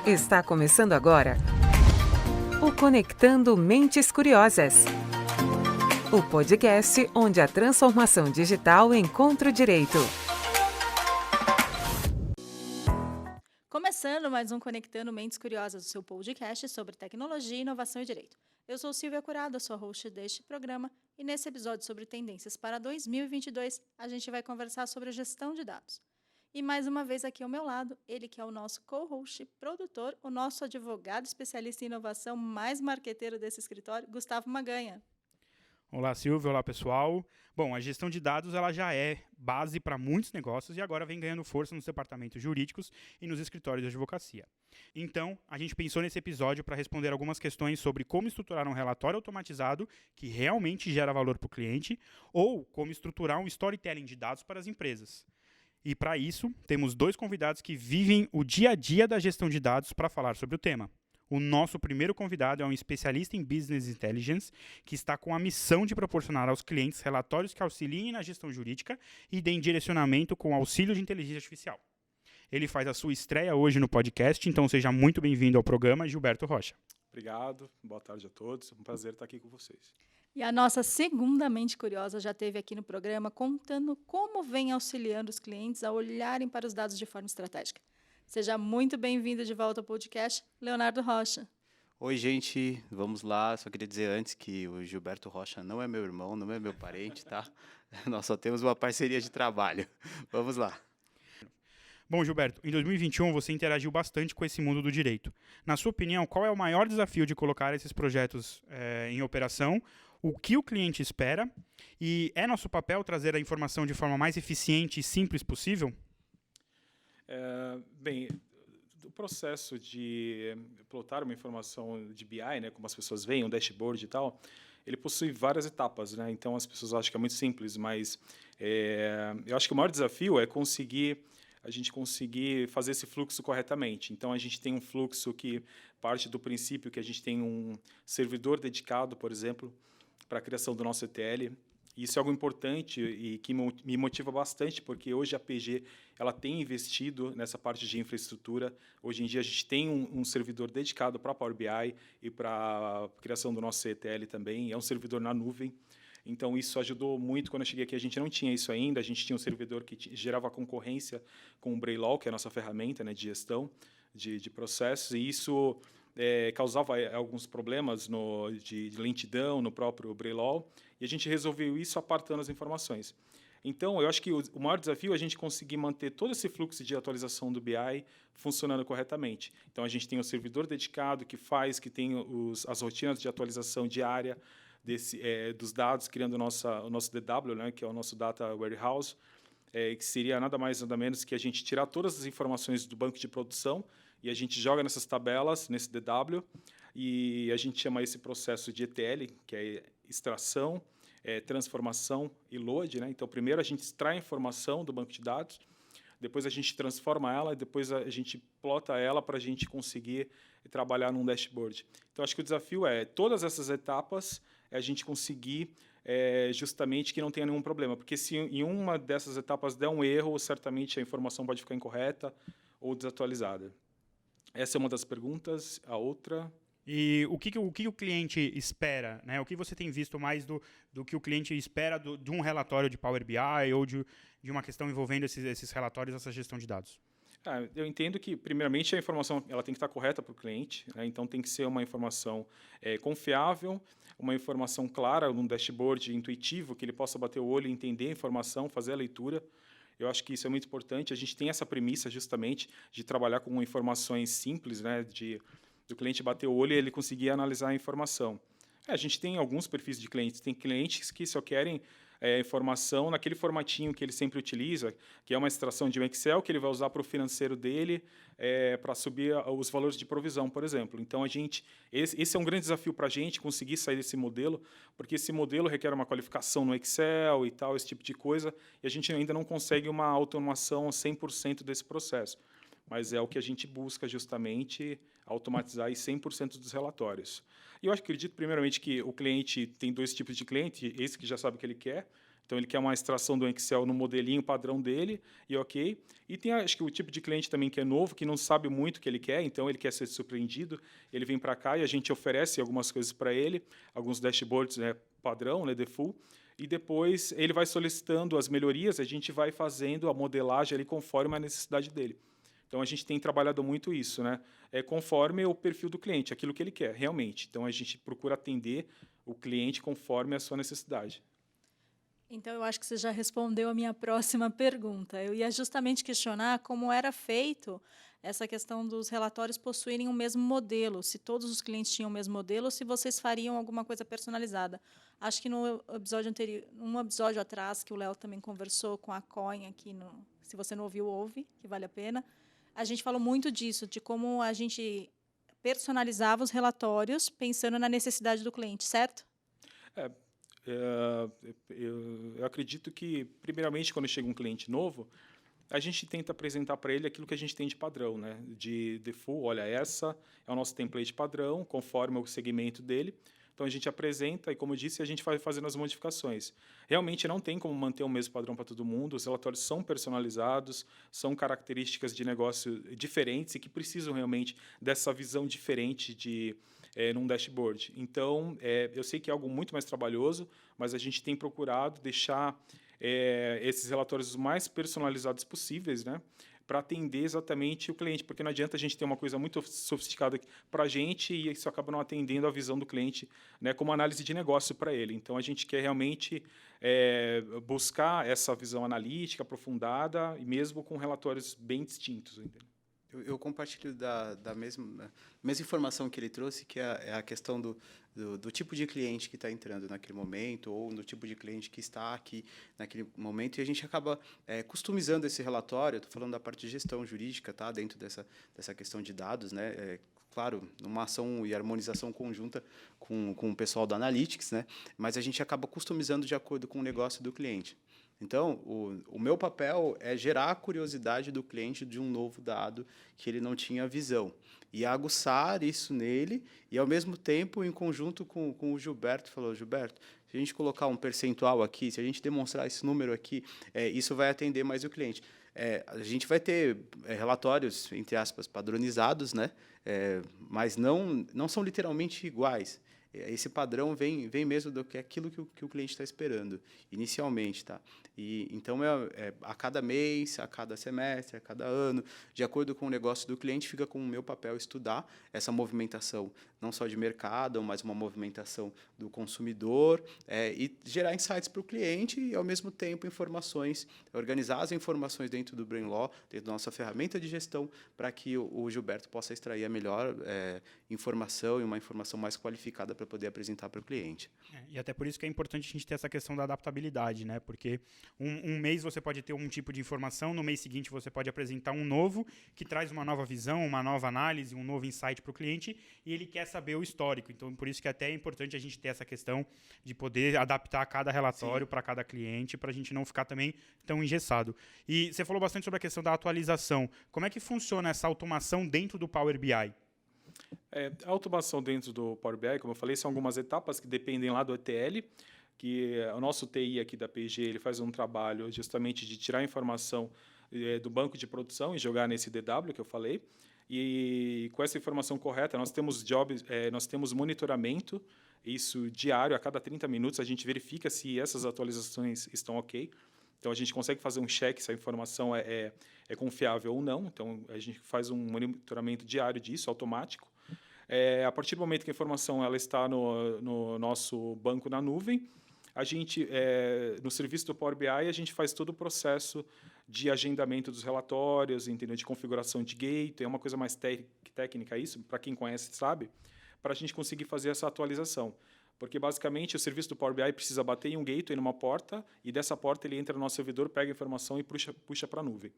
Está começando agora o Conectando Mentes Curiosas. O podcast onde a transformação digital encontra o direito. Começando mais um Conectando Mentes Curiosas, o seu podcast sobre tecnologia, inovação e direito. Eu sou Silvia Curado, sou host deste programa, e nesse episódio sobre tendências para 2022, a gente vai conversar sobre a gestão de dados. E mais uma vez aqui ao meu lado, ele que é o nosso co-host, produtor, o nosso advogado especialista em inovação mais marqueteiro desse escritório, Gustavo Maganha. Olá, Silvio. Olá, pessoal. Bom, a gestão de dados ela já é base para muitos negócios e agora vem ganhando força nos departamentos jurídicos e nos escritórios de advocacia. Então, a gente pensou nesse episódio para responder algumas questões sobre como estruturar um relatório automatizado que realmente gera valor para o cliente ou como estruturar um storytelling de dados para as empresas. E para isso, temos dois convidados que vivem o dia a dia da gestão de dados para falar sobre o tema. O nosso primeiro convidado é um especialista em Business Intelligence, que está com a missão de proporcionar aos clientes relatórios que auxiliem na gestão jurídica e deem direcionamento com auxílio de inteligência artificial. Ele faz a sua estreia hoje no podcast, então seja muito bem-vindo ao programa, Gilberto Rocha. Obrigado, boa tarde a todos, é um prazer estar aqui com vocês. E a nossa segunda mente curiosa já esteve aqui no programa contando como vem auxiliando os clientes a olharem para os dados de forma estratégica. Seja muito bem-vindo de volta ao podcast, Leonardo Rocha. Oi, gente, vamos lá. Só queria dizer antes que o Gilberto Rocha não é meu irmão, não é meu parente, tá? Nós só temos uma parceria de trabalho. Vamos lá. Bom, Gilberto, em 2021 você interagiu bastante com esse mundo do direito. Na sua opinião, qual é o maior desafio de colocar esses projetos em operação? O que o cliente espera? E é nosso papel trazer a informação de forma mais eficiente e simples possível? Bem, o processo de plotar uma informação de BI, né, como as pessoas veem, um dashboard e tal, ele possui várias etapas, né? Então as pessoas acham que é muito simples, mas eu acho que o maior desafio é a gente conseguir fazer esse fluxo corretamente. Então a gente tem um fluxo que parte do princípio que a gente tem um servidor dedicado, por exemplo, para a criação do nosso ETL. Isso é algo importante e que me motiva bastante, porque hoje a PG ela tem investido nessa parte de infraestrutura. Hoje em dia a gente tem um servidor dedicado para Power BI e para a criação do nosso ETL também. É um servidor na nuvem. Então isso ajudou muito. Quando eu cheguei aqui a gente não tinha isso ainda. A gente tinha um servidor que gerava concorrência com o Brainlaw, que é a nossa ferramenta, né, de gestão de processos. E isso causava alguns problemas de lentidão no próprio Brainlaw, e a gente resolveu isso apartando as informações. Então, eu acho que o maior desafio é a gente conseguir manter todo esse fluxo de atualização do BI funcionando corretamente. Então, a gente tem um servidor dedicado que tem as rotinas de atualização diária dos dados, criando o nosso DW, né, que é o nosso Data Warehouse, que seria nada mais nada menos que a gente tirar todas as informações do banco de produção e a gente joga nessas tabelas, nesse DW, e a gente chama esse processo de ETL, que é extração, transformação e load, né? Então, primeiro a gente extrai a informação do banco de dados, depois a gente transforma ela e depois a gente plota ela para a gente conseguir trabalhar num dashboard. Então, acho que o desafio é todas essas etapas a gente conseguir justamente que não tenha nenhum problema, porque se em uma dessas etapas der um erro, certamente a informação pode ficar incorreta ou desatualizada. Essa é uma das perguntas. A outra... E o que o cliente espera, né? O que você tem visto mais do que o cliente espera de um relatório de Power BI ou de uma questão envolvendo esses relatórios, essa gestão de dados? Eu entendo que, primeiramente, a informação ela tem que estar correta para o cliente, né? Então, tem que ser uma informação confiável, uma informação clara, um dashboard intuitivo, que ele possa bater o olho e entender a informação, fazer a leitura. Eu acho que isso é muito importante. A gente tem essa premissa, justamente, de trabalhar com informações simples, né, do cliente bater o olho e ele conseguir analisar a informação. A gente tem alguns perfis de clientes. Tem clientes que só querem informação naquele formatinho que ele sempre utiliza, que é uma extração de um Excel que ele vai usar para o financeiro dele para subir os valores de provisão, por exemplo. Então, esse é um grande desafio para a gente, conseguir sair desse modelo, porque esse modelo requer uma qualificação no Excel e tal, esse tipo de coisa, e a gente ainda não consegue uma automação 100% desse processo. Mas é o que a gente busca justamente automatizar 100% dos relatórios. E eu acredito, primeiramente, que o cliente tem dois tipos de cliente, esse que já sabe o que ele quer, Então, ele quer uma extração do Excel no modelinho padrão dele, e ok. E tem, acho que, o tipo de cliente também que é novo, que não sabe muito o que ele quer, então ele quer ser surpreendido, ele vem para cá e a gente oferece algumas coisas para ele, alguns dashboards, né, padrão, né, default, e depois ele vai solicitando as melhorias, a gente vai fazendo a modelagem ali conforme a necessidade dele. Então, a gente tem trabalhado muito isso, né? Conforme o perfil do cliente, aquilo que ele quer, realmente. Então, a gente procura atender o cliente conforme a sua necessidade. Então, eu acho que você já respondeu a minha próxima pergunta. Eu ia justamente questionar como era feito essa questão dos relatórios possuírem o mesmo modelo, se todos os clientes tinham o mesmo modelo, ou se vocês fariam alguma coisa personalizada. Acho que no episódio anterior, um episódio atrás, que o Léo também conversou com a Coin aqui, se você não ouviu, ouve, que vale a pena. A gente falou muito disso, de como a gente personalizava os relatórios pensando na necessidade do cliente, certo? Eu acredito que, primeiramente, quando chega um cliente novo, a gente tenta apresentar para ele aquilo que a gente tem de padrão, né? De default, olha, essa é o nosso template padrão, conforme o segmento dele. Então, a gente apresenta e, como eu disse, a gente vai fazendo as modificações. Realmente, não tem como manter o mesmo padrão para todo mundo. Os relatórios são personalizados, são características de negócio diferentes e que precisam realmente dessa visão diferente num dashboard. Então, eu sei que é algo muito mais trabalhoso, mas a gente tem procurado deixar esses relatórios mais personalizados possíveis, né, para atender exatamente o cliente, porque não adianta a gente ter uma coisa muito sofisticada para a gente e isso acaba não atendendo a visão do cliente, né, como análise de negócio para ele. Então, a gente quer realmente buscar essa visão analítica, aprofundada, e mesmo com relatórios bem distintos. Entendeu? Eu compartilho da mesma informação que ele trouxe, que é a questão do tipo de cliente que está entrando naquele momento, ou no tipo de cliente que está aqui naquele momento, e a gente acaba customizando esse relatório. Estou falando da parte de gestão jurídica, tá? Dentro dessa questão de dados, né? Claro, numa ação e harmonização conjunta com o pessoal da Analytics, né? Mas a gente acaba customizando de acordo com o negócio do cliente. Então, o meu papel é gerar a curiosidade do cliente de um novo dado que ele não tinha visão e aguçar isso nele e, ao mesmo tempo, em conjunto com o Gilberto, falou, Gilberto, se a gente colocar um percentual aqui, se a gente demonstrar esse número aqui, isso vai atender mais o cliente. A gente vai ter relatórios, entre aspas, padronizados, né? Mas não são literalmente iguais. Esse padrão vem mesmo do que aquilo que o cliente está esperando inicialmente, tá? E então a cada mês, a cada semestre, a cada ano, de acordo com o negócio do cliente, fica com o meu papel estudar essa movimentação, não só de mercado, mas uma movimentação do consumidor, e gerar insights para o cliente e, ao mesmo tempo, informações, organizar as informações dentro do BrainLaw, dentro da nossa ferramenta de gestão, para que o Gilberto possa extrair a melhor informação e uma informação mais qualificada para poder apresentar para o cliente. E até por isso que é importante a gente ter essa questão da adaptabilidade, né? Porque um mês você pode ter um tipo de informação, no mês seguinte você pode apresentar um novo, que traz uma nova visão, uma nova análise, um novo insight para o cliente, e ele quer saber o histórico. Então, por isso que até é importante a gente ter essa questão de poder adaptar cada relatório para cada cliente, para a gente não ficar também tão engessado. E você falou bastante sobre a questão da atualização. Como é que funciona essa automação dentro do Power BI? A automação dentro do Power BI, como eu falei, são algumas etapas que dependem lá do ETL, que o nosso TI aqui da P&G, ele faz um trabalho justamente de tirar a informação do banco de produção e jogar nesse DW que eu falei. E com essa informação correta, nós temos nós temos monitoramento, isso diário, a cada 30 minutos, a gente verifica se essas atualizações estão ok. Então, a gente consegue fazer um check se a informação é confiável ou não. Então, a gente faz um monitoramento diário disso, automático. A partir do momento que a informação ela está no nosso banco na nuvem, a gente, no serviço do Power BI, a gente faz todo o processo de agendamento dos relatórios, entendeu? De configuração de gateway, é uma coisa mais técnica isso, para quem conhece sabe, para a gente conseguir fazer essa atualização. Porque, basicamente, o serviço do Power BI precisa bater em um gateway, numa porta, e dessa porta ele entra no nosso servidor, pega a informação e puxa para a nuvem.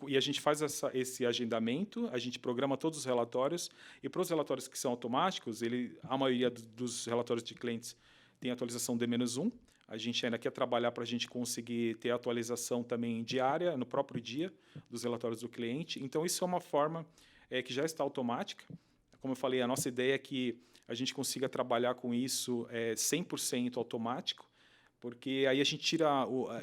E a gente faz esse agendamento, a gente programa todos os relatórios, e para os relatórios que são automáticos, a maioria dos relatórios de clientes tem atualização D-1, a gente ainda quer trabalhar para a gente conseguir ter atualização também diária, no próprio dia, dos relatórios do cliente. Então, isso é uma forma que já está automática. Como eu falei, a nossa ideia é que a gente consiga trabalhar com isso 100% automático, porque aí a gente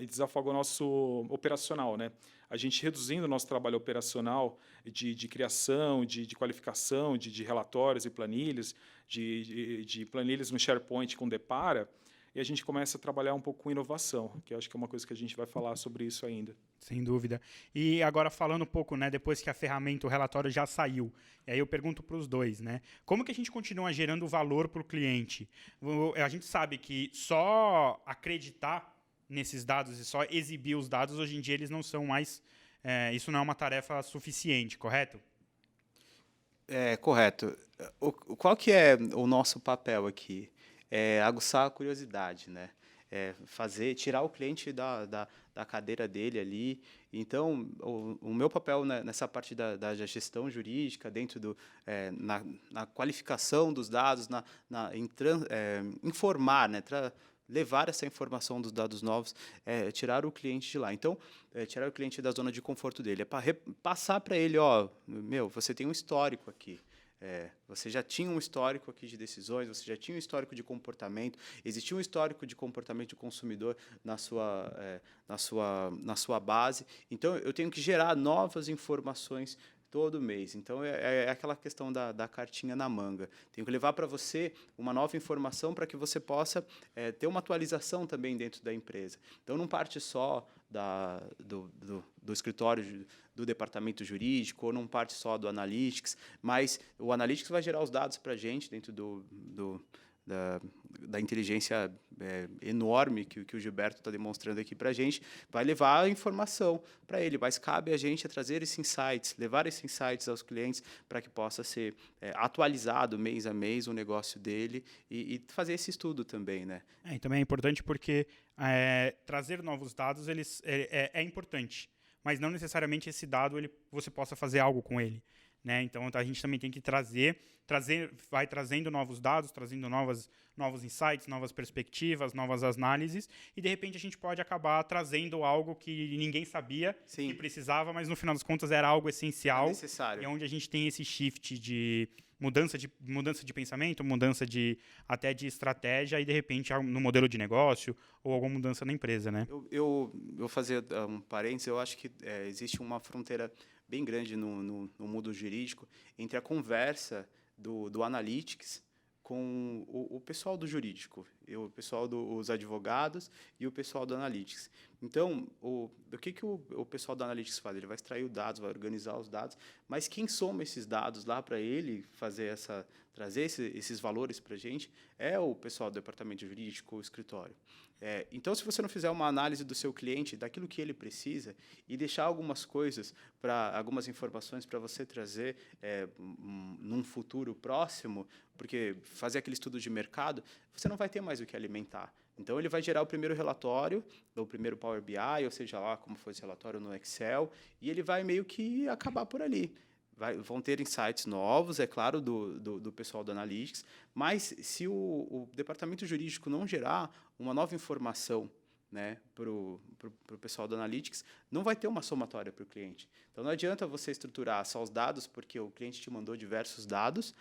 desafoga o nosso operacional, né? A gente reduzindo o nosso trabalho operacional de criação, de qualificação, de relatórios e planilhas, de planilhas no SharePoint com Depara, e a gente começa a trabalhar um pouco com inovação, que eu acho que é uma coisa que a gente vai falar sobre isso ainda. Sem dúvida. E agora falando um pouco, né, depois que a ferramenta, o relatório já saiu, e aí eu pergunto para os dois, né, como que a gente continua gerando valor para o cliente? A gente sabe que só acreditar nesses dados e só exibir os dados, hoje em dia eles não são mais, isso não é uma tarefa suficiente, correto? Correto. Qual que é o nosso papel aqui? É aguçar a curiosidade, né? Tirar o cliente da cadeira dele ali. Então, o meu papel, né, nessa parte da gestão jurídica, dentro na qualificação dos dados, informar, né, levar essa informação dos dados novos, tirar o cliente de lá. Então, tirar o cliente da zona de conforto dele. É para passar para ele, você tem um histórico aqui. Você já tinha um histórico aqui de decisões, você já tinha um histórico de comportamento, existia um histórico de comportamento do consumidor na sua base. Então, eu tenho que gerar novas informações todo mês. Então, é aquela questão da cartinha na manga. Tenho que levar para você uma nova informação para que você possa ter uma atualização também dentro da empresa. Então, não parte só do escritório do departamento jurídico, ou não parte só do Analytics, mas o Analytics vai gerar os dados para a gente dentro da inteligência enorme que o Gilberto está demonstrando aqui para a gente, vai levar a informação para ele, mas cabe a gente trazer esses insights, levar esses insights aos clientes para que possa ser atualizado mês a mês o negócio dele e fazer esse estudo também, né? E também é importante porque trazer novos dados é importante, mas não necessariamente esse dado você possa fazer algo com ele. Né? Então, a gente também tem que vai trazendo novos dados, trazendo novos insights, novas perspectivas, novas análises, e, de repente, a gente pode acabar trazendo algo que ninguém sabia que precisava, mas, no final das contas, era algo essencial. É necessário. E onde a gente tem esse shift de mudança de pensamento, mudança até de estratégia, e, de repente, no modelo de negócio ou alguma mudança na empresa. Né? Eu vou fazer um parênteses. Eu acho que existe uma fronteira bem grande no mundo jurídico entre a conversa do Analytics com o pessoal do jurídico, o pessoal dos advogados e o pessoal do Analytics. Então, o que o pessoal do Analytics faz? Ele vai extrair os dados, vai organizar os dados, mas quem soma esses dados lá para ele trazer esses valores para a gente é o pessoal do departamento jurídico, o escritório. Então, se você não fizer uma análise do seu cliente, daquilo que ele precisa, e deixar algumas informações para você trazer num futuro próximo, porque fazer aquele estudo de mercado, você não vai ter mais o que alimentar. Então, ele vai gerar o primeiro relatório, o primeiro Power BI, ou seja lá como foi esse relatório no Excel, e ele vai meio que acabar por ali. Vão ter insights novos, é claro, do pessoal do Analytics, mas se o departamento jurídico não gerar uma nova informação, né, para o pessoal do Analytics, não vai ter uma somatória para o cliente. Então, não adianta você estruturar só os dados porque o cliente te mandou diversos dados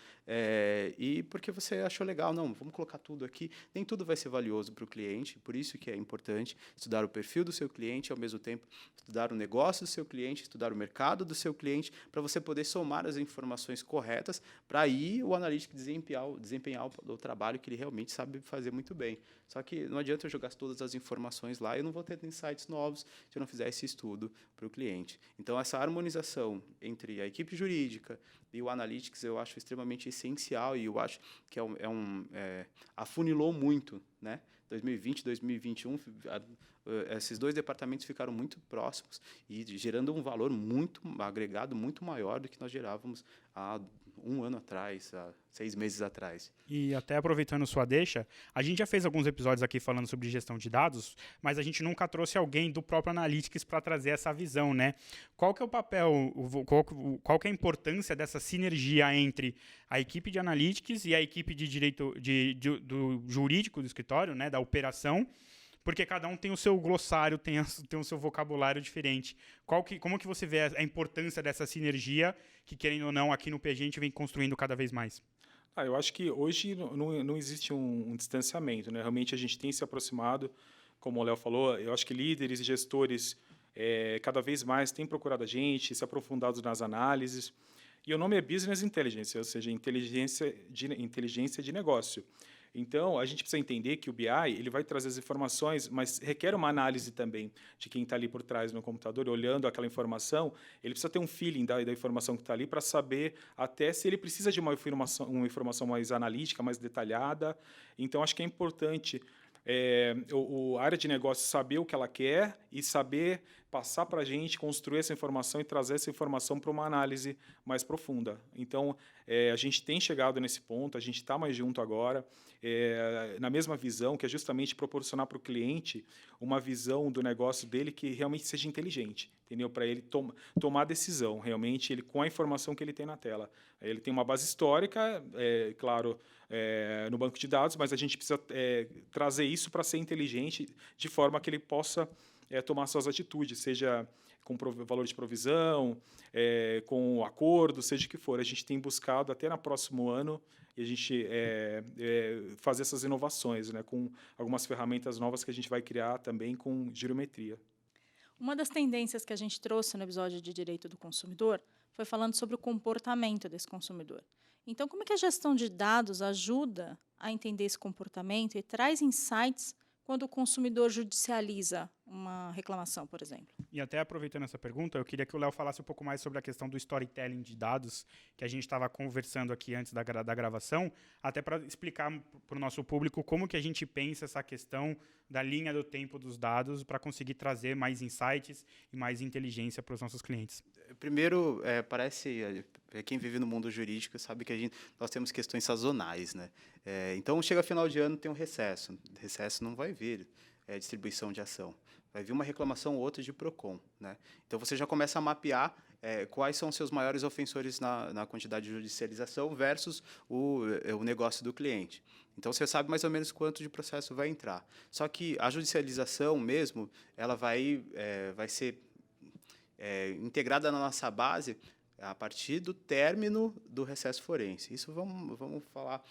e porque você achou legal. Não, vamos colocar tudo aqui. Nem tudo vai ser valioso para o cliente, por isso que é importante estudar o perfil do seu cliente, ao mesmo tempo estudar o negócio do seu cliente, estudar o mercado do seu cliente, para você poder somar as informações corretas, para aí o Analytics desempenhar o trabalho que ele realmente sabe fazer muito bem. Só que não adianta eu jogar todas as informações lá, eu não vou ter insights novos se eu não fizer esse estudo para o cliente. Então, essa harmonização entre a equipe jurídica e o Analytics eu acho extremamente essencial e eu acho que afunilou muito, né? 2020, 2021, esses dois departamentos ficaram muito próximos e gerando um valor muito agregado, muito maior do que nós gerávamos há um ano atrás, há 6 meses atrás. E até aproveitando sua deixa, a gente já fez alguns episódios aqui falando sobre gestão de dados, mas a gente nunca trouxe alguém do próprio Analytics para trazer essa visão, né? Qual que é o papel, qual que é a importância dessa sinergia entre a equipe de Analytics e a equipe de direito do jurídico do escritório, né, da operação? Porque cada um tem o seu glossário, tem o seu vocabulário diferente. Como que você vê a importância dessa sinergia que, querendo ou não, aqui no PG a gente vem construindo cada vez mais? Eu acho que hoje não existe um distanciamento, né? Realmente a gente tem se aproximado como o Léo falou, eu acho que líderes e gestores cada vez mais têm procurado a gente, se aprofundado nas análises. E o nome é Business Intelligence, ou seja, inteligência de negócio. Então, a gente precisa entender que o BI ele vai trazer as informações, mas requer uma análise também de quem está ali por trás no computador, olhando aquela informação. Ele precisa ter um feeling da informação que está ali para saber até se ele precisa de uma informação mais analítica, mais detalhada. Então, acho que é importante a área de negócio saber o que ela quer e saber passar para a gente, construir essa informação e trazer essa informação para uma análise mais profunda. Então, a gente tem chegado nesse ponto, a gente está mais junto agora, na mesma visão, que é justamente proporcionar para o cliente uma visão do negócio dele que realmente seja inteligente, entendeu? Para ele tomar decisão, realmente, ele, com a informação que ele tem na tela. Ele tem uma base histórica, claro, no banco de dados, mas a gente precisa trazer isso para ser inteligente, de forma que ele possa tomar suas atitudes, seja com valor de provisão, com acordo, seja o que for. A gente tem buscado até no próximo ano e a gente fazer essas inovações, né, com algumas ferramentas novas que a gente vai criar também com girometria. Uma das tendências que a gente trouxe no episódio de Direito do Consumidor foi falando sobre o comportamento desse consumidor. Então, como é que a gestão de dados ajuda a entender esse comportamento e traz insights quando o consumidor judicializa uma reclamação, por exemplo? E até aproveitando essa pergunta, eu queria que o Léo falasse um pouco mais sobre a questão do storytelling de dados, que a gente estava conversando aqui antes da gravação, até para explicar para o nosso público como que a gente pensa essa questão da linha do tempo dos dados para conseguir trazer mais insights e mais inteligência para os nossos clientes. Primeiro, quem vive no mundo jurídico sabe que nós temos questões sazonais, né? Então, chega final de ano, tem um recesso. Recesso não vai vir distribuição de ação. Vai vir uma reclamação ou outra de PROCON, né? Então, você já começa a mapear quais são os seus maiores ofensores na quantidade de judicialização versus o negócio do cliente. Então, você sabe mais ou menos quanto de processo vai entrar. Só que a judicialização mesmo, ela vai ser integrada na nossa base a partir do término do recesso forense. Isso vamos falar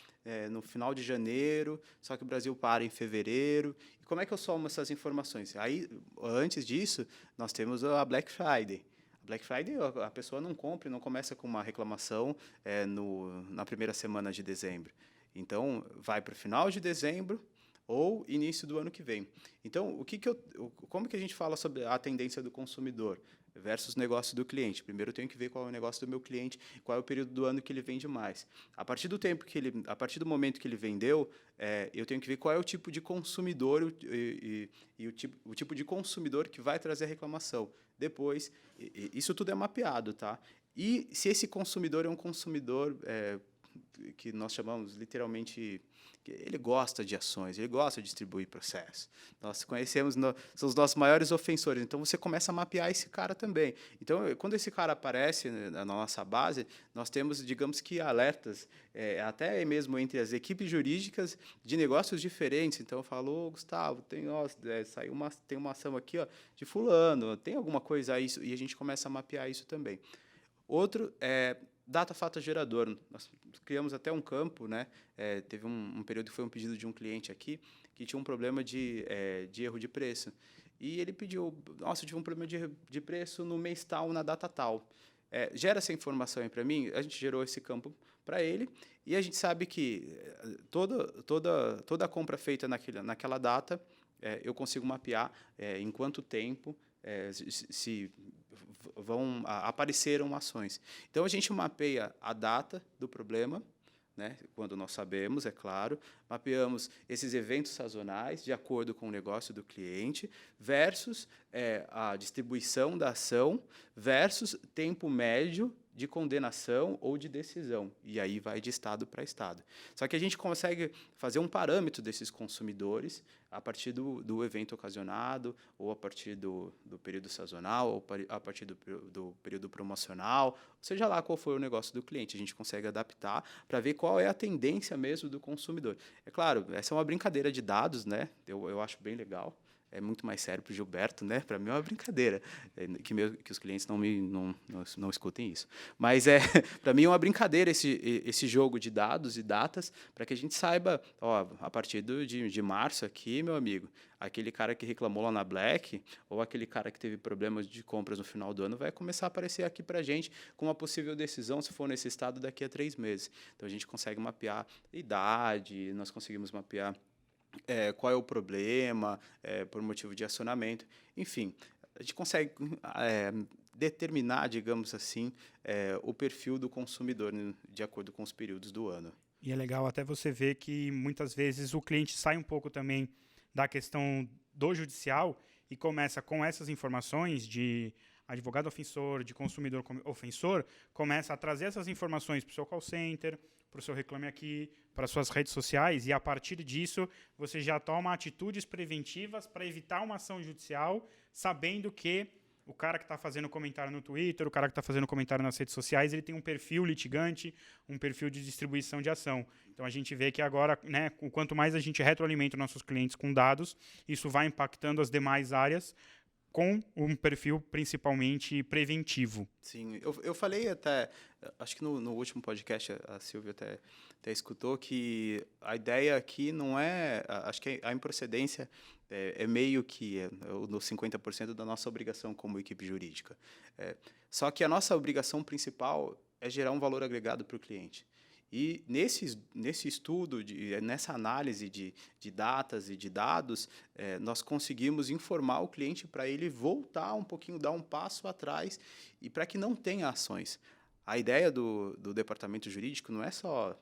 no final de janeiro, só que o Brasil para em fevereiro. E como é que eu somo essas informações? Aí, antes disso, nós temos a Black Friday. Black Friday, a pessoa não compra e não começa com uma reclamação na primeira semana de dezembro. Então, vai para o final de dezembro ou início do ano que vem. Então, como que a gente fala sobre a tendência do consumidor versus negócio do cliente? Primeiro, eu tenho que ver qual é o negócio do meu cliente, qual é o período do ano que ele vende mais. A partir do momento que ele vendeu, eu tenho que ver qual é o tipo de consumidor e o tipo de consumidor que vai trazer a reclamação. Depois, isso tudo é mapeado, tá? E se esse consumidor é um consumidor que nós chamamos literalmente, que ele gosta de ações, ele gosta de distribuir processos. Nós conhecemos, são os nossos maiores ofensores, então você começa a mapear esse cara também. Então, quando esse cara aparece na nossa base, nós temos, digamos que, alertas, até mesmo entre as equipes jurídicas de negócios diferentes. Então, eu falo, Gustavo, tem uma ação aqui de fulano, tem alguma coisa aí, e a gente começa a mapear isso também. Outro data fato gerador. Nós criamos até um campo, né? Teve um período que foi um pedido de um cliente aqui que tinha um problema de erro de preço. E ele pediu, nossa, eu tive um problema de preço no mês tal, na data tal. Gera essa informação aí para mim, a gente gerou esse campo para ele, e a gente sabe que toda a compra feita naquela data, eu consigo mapear em quanto tempo se apareceram ações. Então, a gente mapeia a data do problema, né, quando nós sabemos, é claro, mapeamos esses eventos sazonais de acordo com o negócio do cliente, versus a distribuição da ação, versus tempo médio de condenação ou de decisão. E aí vai de estado para estado. Só que a gente consegue fazer um parâmetro desses consumidores a partir do evento ocasionado, ou a partir do período sazonal, ou a partir do período promocional, seja lá qual for o negócio do cliente. A gente consegue adaptar para ver qual é a tendência mesmo do consumidor. É claro, essa é uma brincadeira de dados, né? Eu acho bem legal. é muito mais sério para o Gilberto, né? Para mim é uma brincadeira, que os clientes não escutem isso. Mas para mim é uma brincadeira esse jogo de dados e datas, para que a gente saiba, a partir de março aqui, meu amigo, aquele cara que reclamou lá na Black, ou aquele cara que teve problemas de compras no final do ano, vai começar a aparecer aqui para a gente com uma possível decisão, se for nesse estado, daqui a 3 meses. Então, a gente consegue mapear idade, nós conseguimos mapear qual é o problema, por motivo de acionamento. Enfim, a gente consegue determinar, digamos assim, o perfil do consumidor, né, de acordo com os períodos do ano. E é legal até você ver que, muitas vezes, o cliente sai um pouco também da questão do judicial e começa com essas informações de advogado ofensor, de consumidor ofensor, começa a trazer essas informações para o seu call center, para o seu Reclame Aqui, para suas redes sociais, e a partir disso você já toma atitudes preventivas para evitar uma ação judicial, sabendo que o cara que está fazendo comentário no Twitter, o cara que está fazendo comentário nas redes sociais, ele tem um perfil litigante, um perfil de distribuição de ação. Então, a gente vê que agora, né, quanto mais a gente retroalimenta os nossos clientes com dados, isso vai impactando as demais áreas com um perfil principalmente preventivo. Sim, eu falei até, acho que no último podcast, a Silvia até escutou, que a ideia aqui não é, acho que a improcedência é meio que nos 50% da nossa obrigação como equipe jurídica. Só que a nossa obrigação principal é gerar um valor agregado para o cliente. E nesse estudo, nessa análise de datas e de dados, nós conseguimos informar o cliente para ele voltar um pouquinho, dar um passo atrás, e para que não tenha ações. A ideia do departamento jurídico não é só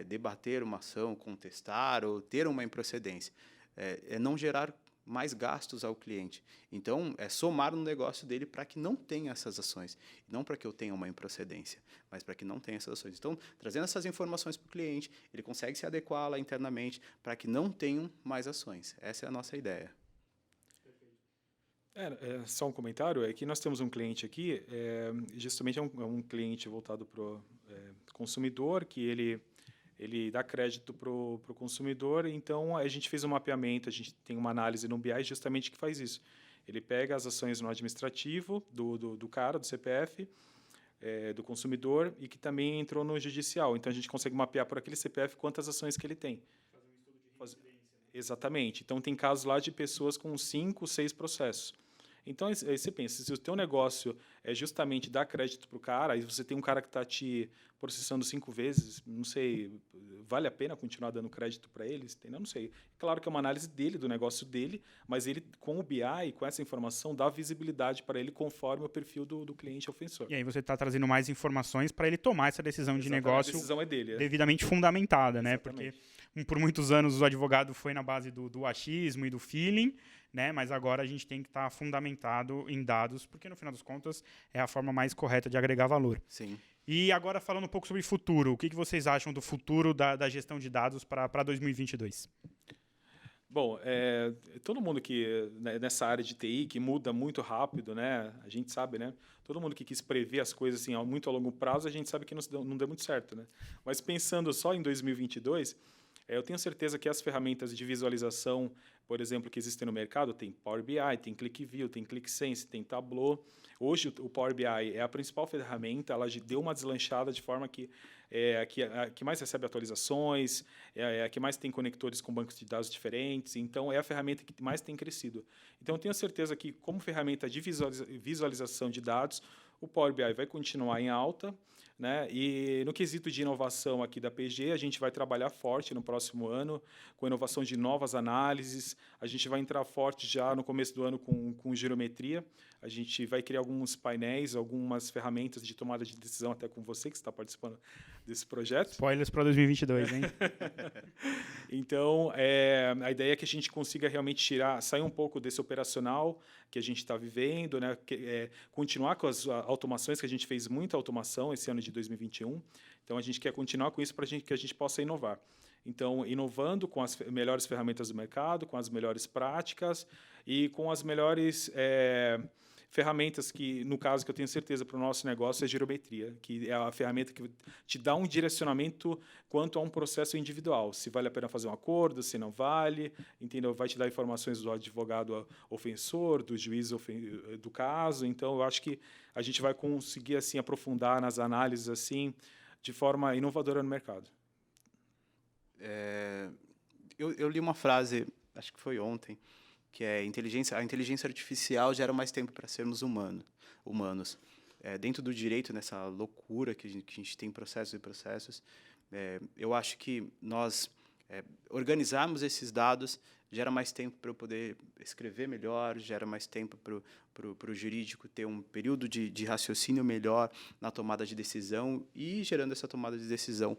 debater uma ação, contestar ou ter uma improcedência. É não gerar mais gastos ao cliente. Então, é somar no negócio dele para que não tenha essas ações. Não para que eu tenha uma improcedência, mas para que não tenha essas ações. Então, trazendo essas informações para o cliente, ele consegue se adequar lá internamente para que não tenham mais ações. Essa é a nossa ideia. Só um comentário, é que nós temos um cliente aqui, justamente é um cliente voltado para o consumidor, que ele dá crédito para o consumidor, então a gente fez um mapeamento, a gente tem uma análise no BI justamente que faz isso. Ele pega as ações no administrativo do cara, do CPF, do consumidor, e que também entrou no judicial. Então, a gente consegue mapear por aquele CPF quantas ações que ele tem. Fazer um estudo de residência. Exatamente. Então, tem casos lá de pessoas com 5, 6 processos. Então, aí você pensa, se o teu negócio é justamente dar crédito para o cara, aí você tem um cara que está te processando 5 vezes, não sei, vale a pena continuar dando crédito para eles? Entendeu? Não sei. Claro que é uma análise dele, do negócio dele, mas ele, com o BI, com essa informação, dá visibilidade para ele conforme o perfil do cliente ofensor. E aí você está trazendo mais informações para ele tomar essa decisão de negócio. A decisão é dele. Devidamente fundamentada, né? Exatamente. Porque por muitos anos o advogado foi na base do achismo e do feeling, né? Mas agora a gente tem que estar fundamentado em dados, porque no final das contas é a forma mais correta de agregar valor. Sim. E agora falando um pouco sobre futuro, o que vocês acham do futuro da gestão de dados para 2022? Bom, todo mundo que nessa área de TI que muda muito rápido, né? A gente sabe, né? Todo mundo que quis prever as coisas assim muito a longo prazo, a gente sabe que não deu muito certo, né? Mas pensando só em 2022, eu tenho certeza que as ferramentas de visualização, por exemplo, que existem no mercado, tem Power BI, tem ClickView, tem ClickSense, tem Tableau. Hoje o Power BI é a principal ferramenta, ela deu uma deslanchada de forma que a que mais recebe atualizações, a que mais tem conectores com bancos de dados diferentes, então é a ferramenta que mais tem crescido. Então eu tenho certeza que, como ferramenta de visualização de dados, o Power BI vai continuar em alta, né? E no quesito de inovação aqui da PG, a gente vai trabalhar forte no próximo ano, com inovação de novas análises. A gente vai entrar forte já no começo do ano com girometria. A gente vai criar alguns painéis, algumas ferramentas de tomada de decisão, até com você, que está participando desse projeto. Spoilers para 2022, hein? Então, a ideia é que a gente consiga realmente sair um pouco desse operacional que a gente está vivendo, né? Continuar com as automações, que a gente fez muita automação esse ano de 2021. Então, a gente quer continuar com isso para que a gente possa inovar. Então, inovando com as melhores ferramentas do mercado, com as melhores práticas e com as melhores ferramentas que, no caso, que eu tenho certeza para o nosso negócio é girometria, que é a ferramenta que te dá um direcionamento quanto a um processo individual, se vale a pena fazer um acordo, se não vale, entendeu? Vai te dar informações do advogado ofensor, do juiz do caso. Então, eu acho que a gente vai conseguir assim aprofundar nas análises assim de forma inovadora no mercado. Eu li uma frase, acho que foi ontem, que é a inteligência artificial gera mais tempo para sermos humanos. Dentro do direito, nessa loucura que a gente tem processos e processos, eu acho que nós organizarmos esses dados gera mais tempo para eu poder escrever melhor, gera mais tempo para o jurídico ter um período de raciocínio melhor na tomada de decisão e gerando essa tomada de decisão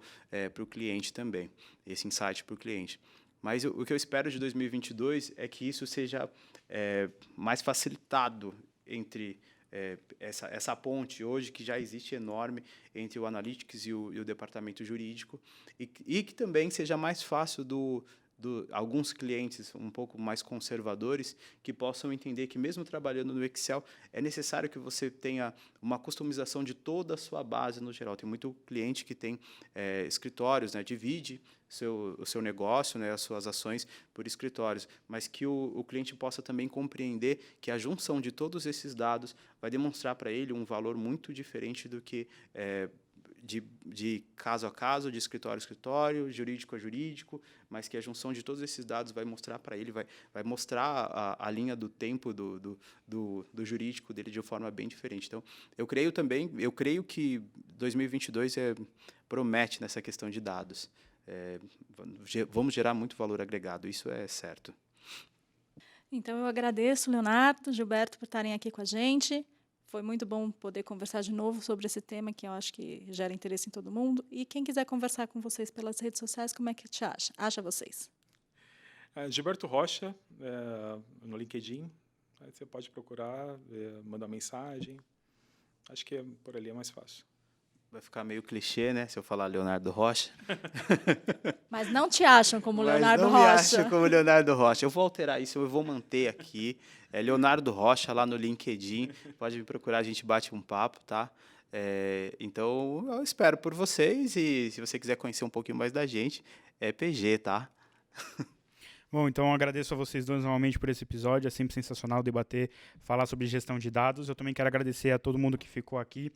para o cliente também, esse insight para o cliente. Mas o que eu espero de 2022 é que isso seja mais facilitado entre essa ponte hoje que já existe enorme entre o Analytics e o departamento jurídico e que também seja mais fácil alguns clientes um pouco mais conservadores que possam entender que mesmo trabalhando no Excel é necessário que você tenha uma customização de toda a sua base no geral. Tem muito cliente que tem escritórios, né, divide o seu negócio, né, as suas ações por escritórios, mas que o cliente possa também compreender que a junção de todos esses dados vai demonstrar para ele um valor muito diferente do que de caso a caso, de escritório a escritório, jurídico a jurídico, mas que a junção de todos esses dados vai mostrar para ele, vai mostrar a linha do tempo do jurídico dele de uma forma bem diferente. Então, eu creio que 2022 promete nessa questão de dados. Vamos gerar muito valor agregado, isso é certo. Então, eu agradeço, Leonardo, Gilberto, por estarem aqui com a gente. Foi muito bom poder conversar de novo sobre esse tema, que eu acho que gera interesse em todo mundo. E quem quiser conversar com vocês pelas redes sociais, como é que te acha? Acha vocês? Gilberto Rocha, no LinkedIn. Aí você pode procurar, mandar mensagem. Acho que por ali é mais fácil. Vai ficar meio clichê, né, se eu falar Leonardo Rocha. Mas não te acham como Leonardo Rocha. Mas não me acham como Leonardo Rocha. Eu vou alterar isso, eu vou manter aqui. Leonardo Rocha lá no LinkedIn. Pode me procurar, a gente bate um papo, tá? Então, eu espero por vocês e se você quiser conhecer um pouquinho mais da gente, é PG, tá? Bom, então eu agradeço a vocês dois novamente por esse episódio. É sempre sensacional debater, falar sobre gestão de dados. Eu também quero agradecer a todo mundo que ficou aqui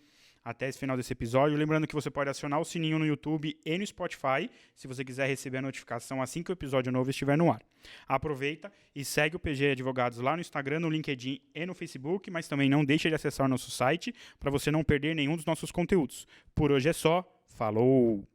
até esse final desse episódio. Lembrando que você pode acionar o sininho no YouTube e no Spotify, se você quiser receber a notificação assim que o episódio novo estiver no ar. Aproveita e segue o PG Advogados lá no Instagram, no LinkedIn e no Facebook, mas também não deixe de acessar o nosso site para você não perder nenhum dos nossos conteúdos. Por hoje é só. Falou!